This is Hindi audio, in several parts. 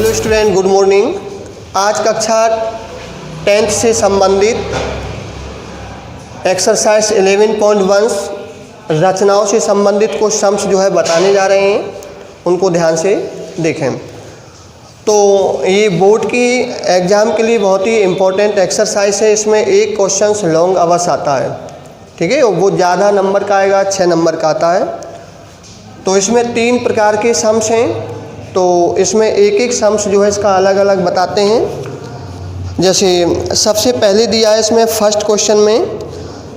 Hello student, good morning. आज कक्षा 10th से संबंधित एक्सरसाइज 11.1 रचनाओं से संबंधित कुछ सम्स जो है बताने जा रहे हैं, उनको ध्यान से देखें। तो ये बोर्ड की एग्ज़ाम के लिए बहुत ही इम्पोर्टेंट एक्सरसाइज है। इसमें एक क्वेश्चन लॉन्ग आवर्स आता है, ठीक है, वो ज़्यादा नंबर का आएगा, 6 नंबर का आता है। तो इसमें 3 प्रकार के सम्स हैं, तो इसमें एक एक सम्स जो है इसका अलग अलग बताते हैं। जैसे सबसे पहले दिया है इसमें फर्स्ट क्वेश्चन में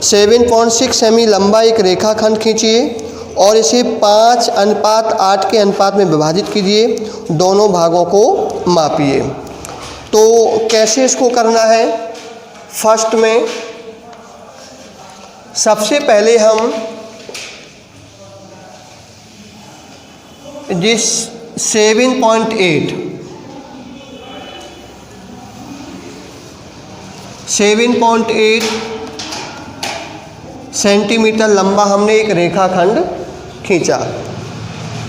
7.6 सेमी लंबा एक रेखाखंड खींचिए और इसे 5:8 के अनुपात में विभाजित कीजिए, दोनों भागों को मापिए। तो कैसे इसको करना है? फर्स्ट में सबसे पहले हम जिस 7.8 सेंटीमीटर लंबा हमने एक रेखाखंड खींचा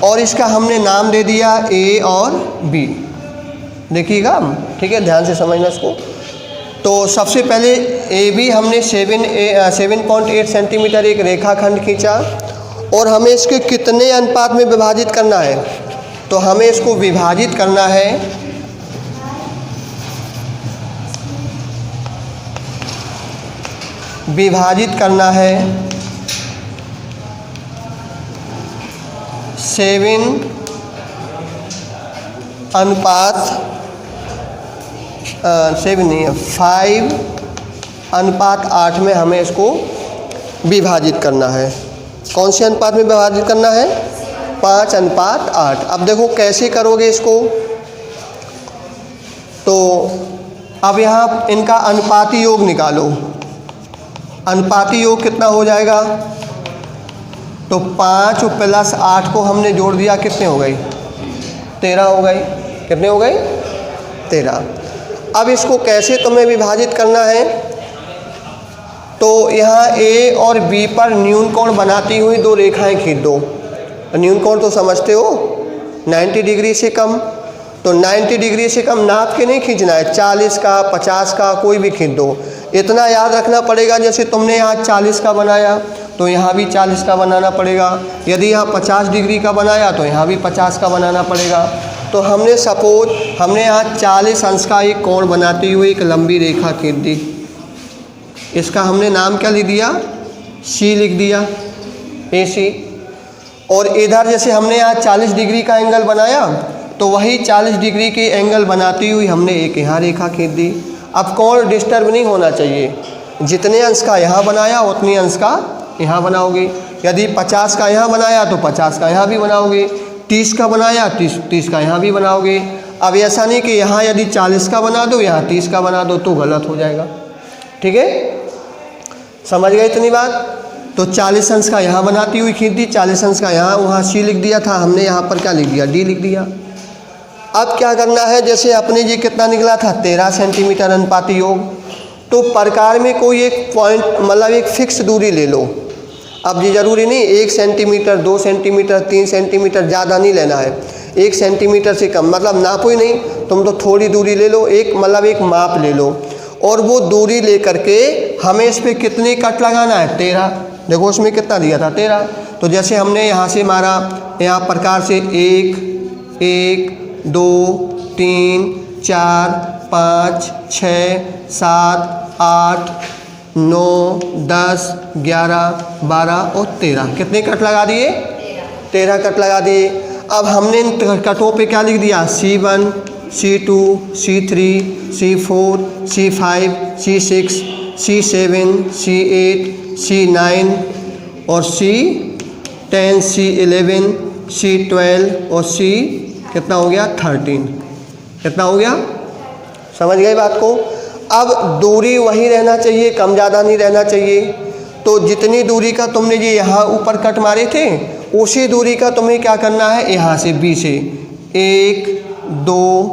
और इसका हमने नाम दे दिया ए और बी। देखिएगा, ठीक है, ध्यान से समझना इसको। तो सबसे पहले ए बी हमने 7.8 सेंटीमीटर एक रेखाखंड खींचा और हमें इसके कितने अनुपात में विभाजित करना है? तो हमें इसको विभाजित करना है विभाजित करना है 5:8 में हमें इसको विभाजित करना है। कौन से अनुपात में विभाजित करना है? 5:8। अब देखो कैसे करोगे इसको। तो अब यहाँ इनका अनुपाती योग निकालो। अनुपाती योग कितना हो जाएगा? तो 5 + 8 को हमने जोड़ दिया, कितने हो गई? 13 हो गई। कितने हो गई? 13। अब इसको कैसे तुम्हें विभाजित करना है? तो यहाँ ए और बी पर न्यून कोण बनाती हुई 2 रेखाएं खींच दो। न्यून कोण तो समझते हो, 90 डिग्री से कम। तो 90 डिग्री से कम नाप के नहीं खींचना है, 40 का, 50 का, कोई भी खींच दो। इतना याद रखना पड़ेगा, जैसे तुमने यहाँ 40 का बनाया तो यहाँ भी 40 का बनाना पड़ेगा। यदि यहाँ 50 डिग्री का बनाया तो यहाँ भी 50 का बनाना पड़ेगा। तो हमने हमने यहाँ 40 अंश का एक कोण बनाती हुई एक लंबी रेखा खींच दी। इसका हमने नाम क्या लिख दिया? सी लिख दिया, AC। और इधर जैसे हमने यहाँ 40 डिग्री का एंगल बनाया तो वही 40 डिग्री की एंगल बनाती हुई हमने एक यहाँ रेखा खींच दी। अब कोण डिस्टर्ब नहीं होना चाहिए, जितने अंश का यहाँ बनाया उतने अंश का यहाँ बनाओगे। यदि 50 का यहाँ बनाया तो 50 का यहाँ भी बनाओगे, 30 का बनाया 30 का यहाँ भी बनाओगे। अब ऐसा नहीं कि यहाँ यदि 40 का बना दो, यहाँ 30 का बना दो, तो गलत हो जाएगा। ठीक है, समझ गए इतनी बात? तो 40 अंश का यहाँ बनाती हुई खींच दी, 40 अंश का यहाँ, वहाँ सी लिख दिया था हमने, यहाँ पर क्या लिख दिया? डी लिख दिया। अब क्या करना है? जैसे अपने ये कितना निकला था? 13 सेंटीमीटर अनुपाती योग। तो प्रकार में कोई एक पॉइंट, मतलब एक फिक्स दूरी ले लो। अब ये जरूरी नहीं 1 सेंटीमीटर, 2 सेंटीमीटर, 3 सेंटीमीटर, ज़्यादा नहीं लेना है। 1 सेंटीमीटर से कम, मतलब नापो ही नहीं, तुम तो थोड़ी दूरी ले लो, एक माप ले लो। और वो दूरी ले करके हमें इस पर कितने कट लगाना है? 13। देखो उसमें कितना दिया था? 13। तो जैसे हमने यहाँ से मारा, यहाँ प्रकार से 1, 2, 3, 4, 5, 6, 7, 8, 9, 10, 11, 12 और 13। कितने कट लगा दिए? 13 कट लगा दिए। अब हमने इन कटों पे क्या लिख दिया? C1, C2, C3, C4, C5, C6, C7, C8, C9 और C10, C11, C12 और C कितना हो गया? 13। कितना हो गया? समझ गए बात को? अब दूरी वही रहना चाहिए, कम ज़्यादा नहीं रहना चाहिए। तो जितनी दूरी का तुमने ये यहाँ ऊपर कट मारे थे, उसी दूरी का तुम्हें क्या करना है? यहाँ से B से 1, 2,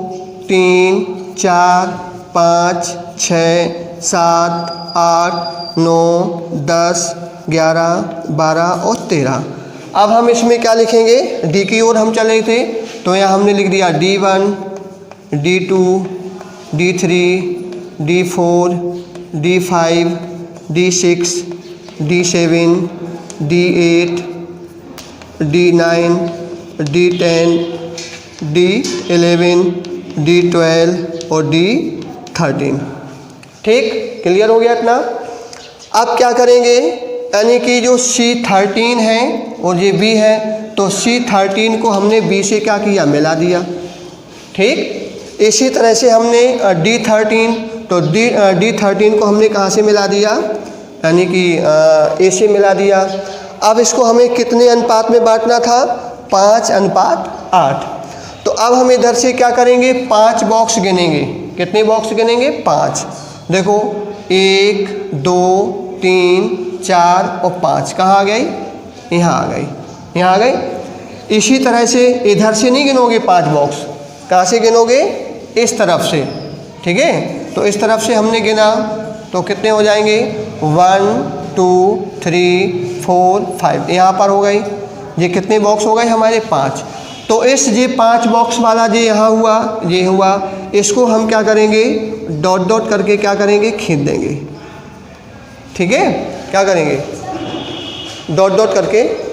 3, 4, 5, 6, 7, 8, 9, 10, 11, 12 और 13। अब हम इसमें क्या लिखेंगे? डी की ओर हम चले थे तो यहाँ हमने लिख दिया D1, D2, D3, D4, D5, D6, D7, D8, D9, D10, D11, D12 और D13। ठीक, क्लियर हो गया इतना। अब क्या करेंगे, यानी कि जो C13 है और ये B है, तो C13 को हमने B से क्या किया, मिला दिया। ठीक, इसी तरह से हमने D13, तो D13 को हमने कहाँ से मिला दिया, यानी कि A से मिला दिया। अब इसको हमें कितने अनुपात में बांटना था, 5:8। तो अब हम इधर से क्या करेंगे, 5 बॉक्स गिनेंगे। कितने बॉक्स गिनेंगे, 5। देखो 1, 2, 3, 4 और 5 कहाँ आ गई, यहाँ आ गई, यहाँ आ गई। इसी तरह से इधर से नहीं गिनोगे 5 बॉक्स, कहाँ से गिनोगे, इस तरफ से। ठीक है, तो इस तरफ से हमने गिना तो कितने हो जाएंगे, 1, 2, 3, 4, 5, यहाँ पर हो गई। ये कितने बॉक्स हो गए हमारे, 5। तो इस ये 5 बॉक्स वाला जो यहाँ हुआ, ये हुआ, इसको हम क्या करेंगे, डॉट डॉट करके क्या करेंगे, खींच देंगे। ठीक है, क्या करेंगे, डॉट डॉट करके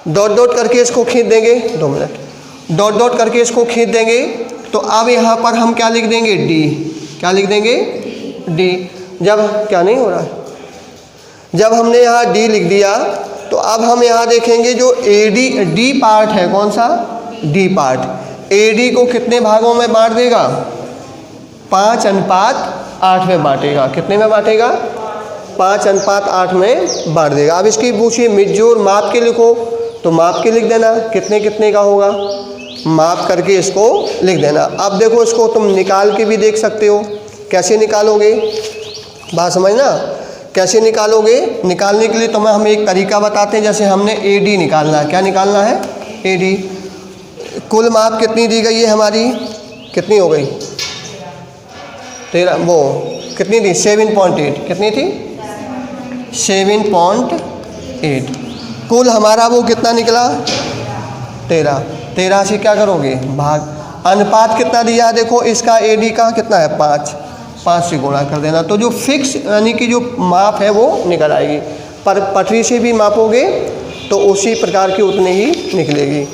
डॉट डॉट करके इसको खींच देंगे। 2 मिनट, डॉट डॉट करके इसको खींच देंगे। तो अब यहाँ पर हम क्या लिख देंगे, डी। क्या लिख देंगे, डी। जब क्या नहीं हो रहा है, जब हमने यहाँ डी लिख दिया, तो अब हम यहाँ देखेंगे जो एडी, डी पार्ट है, कौन सा, डी पार्ट, एडी को कितने भागों में बांट देगा, 5:8 में बांटेगा। कितने में बांटेगा, 5:8 में बांट देगा। अब इसकी पूछिए मिडजोर माप के लिखो, तो माप के लिख देना, कितने कितने का होगा, माप करके इसको लिख देना। अब देखो इसको तुम निकाल के भी देख सकते हो, कैसे निकालोगे, बात समझना, कैसे निकालोगे। निकालने के लिए तुम्हें हम एक तरीका बताते हैं। जैसे हमने एडी निकालना है, क्या निकालना है, एडी। कुल माप कितनी दी गई है हमारी, कितनी हो गई, 13, वो कितनी थी, 7.8, कितनी थी, 7.8। कुल हमारा वो कितना निकला, 13 से क्या करोगे, भाग। अनुपात कितना दिया है, देखो इसका एडी का कितना है, 5 से गुणा कर देना। तो जो फिक्स यानी कि जो माप है वो निकल आएगी। पर पटरी से भी मापोगे तो उसी प्रकार की उतनी ही निकलेगी।